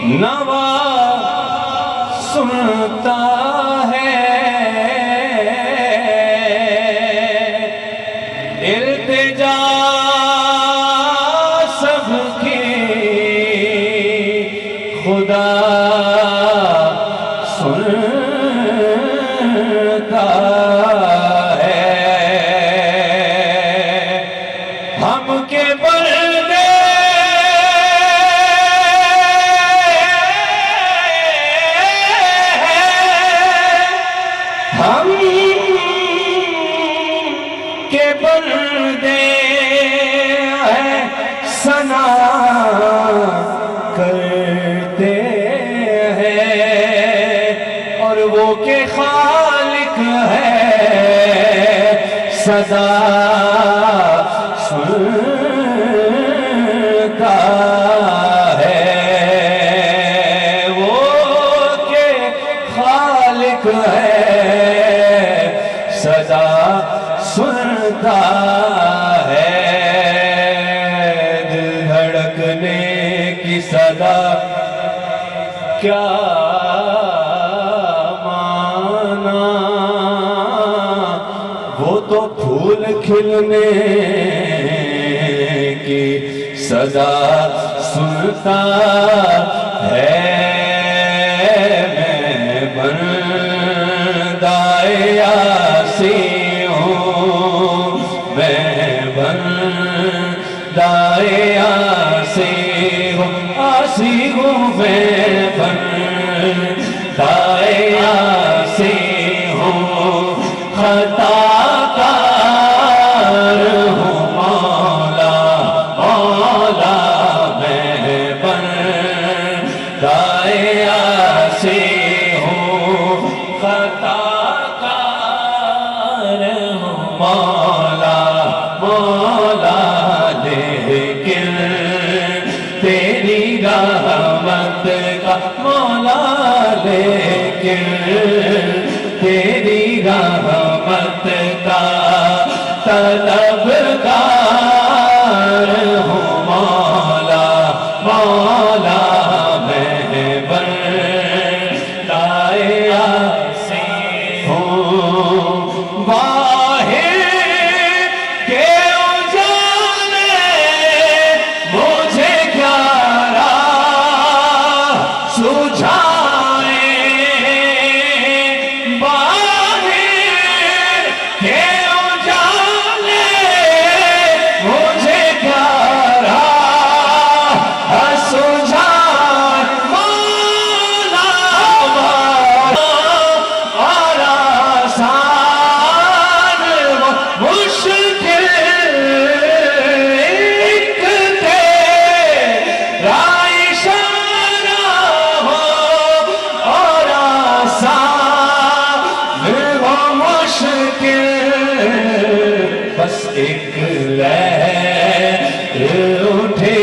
نوا سنتا ہے التجا سب کی خدا سنتا ہے ہم کے بندے ہم کے بندے ہیں ثنا کرتے ہیں اور وہ کہ خالق ہے صدا سنتا ہے وہ کہ خالق ہے صدا سنتا ہے دل دھڑکنے کی صدا کیا مانا وہ تو پھول کھلنے کی صدا سنتا ہے میں بندہ آسی ہوں میں بندہ آسی ہوں میں بندہ آسی ہوں خطا کار ہوں مولا مولا میں بندہ آسی ہوں خطا کار ہوں مولا مولا لیکن تیری رحمت کا مولا لیکن تیری رحمت کا طلبگار ہوں مولا مولا میں بندہ آسی ہوں باہر کے اجالے مجھے کیا راہ سجھائے باہر کے اجالے مجھے کیا راہ سجھائے مولا اور آسان مشکل ایک تیرا اشارہ ہو اور آسان وہ مشکل بس ایک لہر اٹھے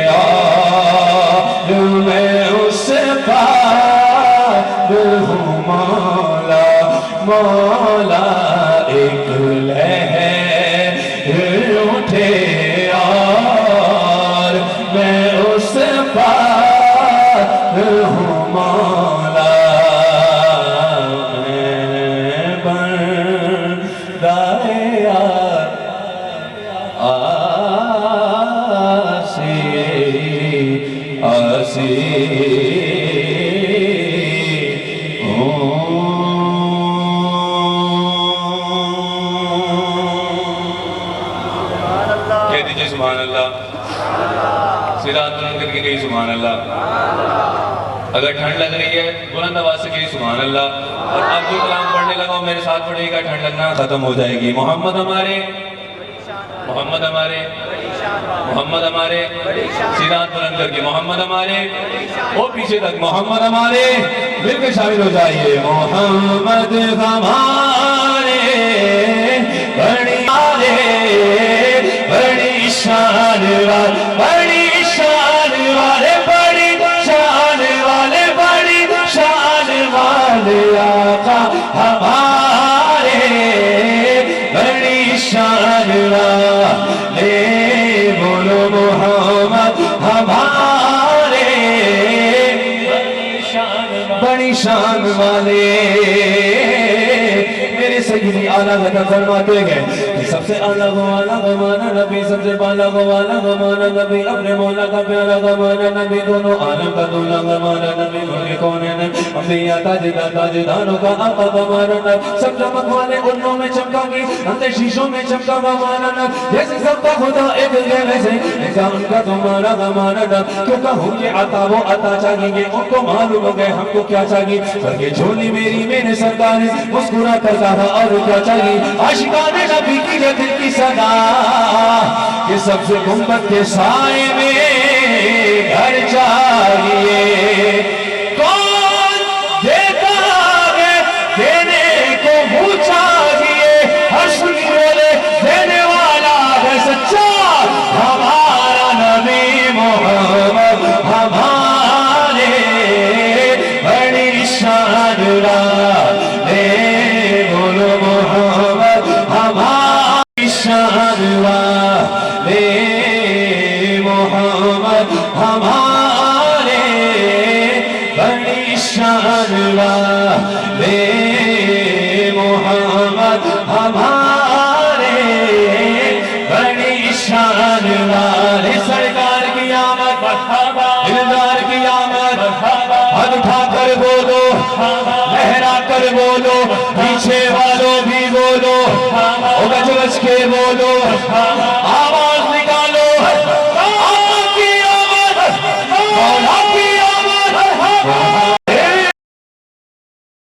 اور میں اس پار ہوں مولا مولا ایک لہر اٹھے اور میں اس پار ہوں مولا میں بندہ آسی کہہ دیجئے سبحان اللہ صراط بلند کر کے کہیے سبحان اللہ اگر ٹھنڈ لگ رہی ہے بلند آواز سے کہیے سبحان اللہ اور آپ جو کلام پڑھنے لگا میرے ساتھ پڑھیے گا ٹھنڈ لگنا ختم ہو جائے گی محمد ہمارے محمد ہمارے محمد ہمارے صراط بلند کر کے محمد ہمارے وہ پیچھے تک محمد ہمارے مل کے شامل ہو جائیے محمد ہمارے بڑی شان والے بڑی شان والے بڑی شان والے بڑی شان والے آقا ہمارے بڑی شان والے بولو محمد ہمارے بڑی شان والے میرے سیدی اعلیٰ حضرت فرماتے ہیں کہ سب سے اعلیٰ والا ہمارا نبی، سب سے بالا والا ہمارا نبی، اپنے مولا کا پیارا ہمارا نبی، دونوں عالم کا دولا ہمارا نبی، دونوں کون ہے انبیاء تاجداروں کا آقا ہمارا نبی، سب چمک والے انوں میں چمکا گی، اندر شیشوں میں چمکا ہمارا نبی، جیسے سب کا خدا ایک ہے ویسے ایسا ان کا تمہارا ہمارا نبی، کیوں کہوں یہ عطا وہ عطا چاہیے، ان کو معلوم ہو گئے ہم کو کیا چاہیے، سر کے جھولی میری میرے سرکار مسکرا کر کہا اور کیا چاہیے، عاشقان نبی کی ہے دل کی صدا کہ سب سے گنبد کے سائے میں گھر چاہیے، کون دیتا ہے دینے کو منہ چاہیے، ہر سنی بولے دینے والا ہے سچا ہمارا نبی محمد، ہمارے بڑی شان والے بولو محمد، ہماری شان والے محمد، ہمارے بڑی شان والے محمد، ہمارے بڑی شان والے، سرکار کی آمد، دلدار کی آمد، ہاتھ اٹھا کر بولو، لہرا کر بولو، پیچھے والوں بھی بولو، گج گج کے بولو، آواز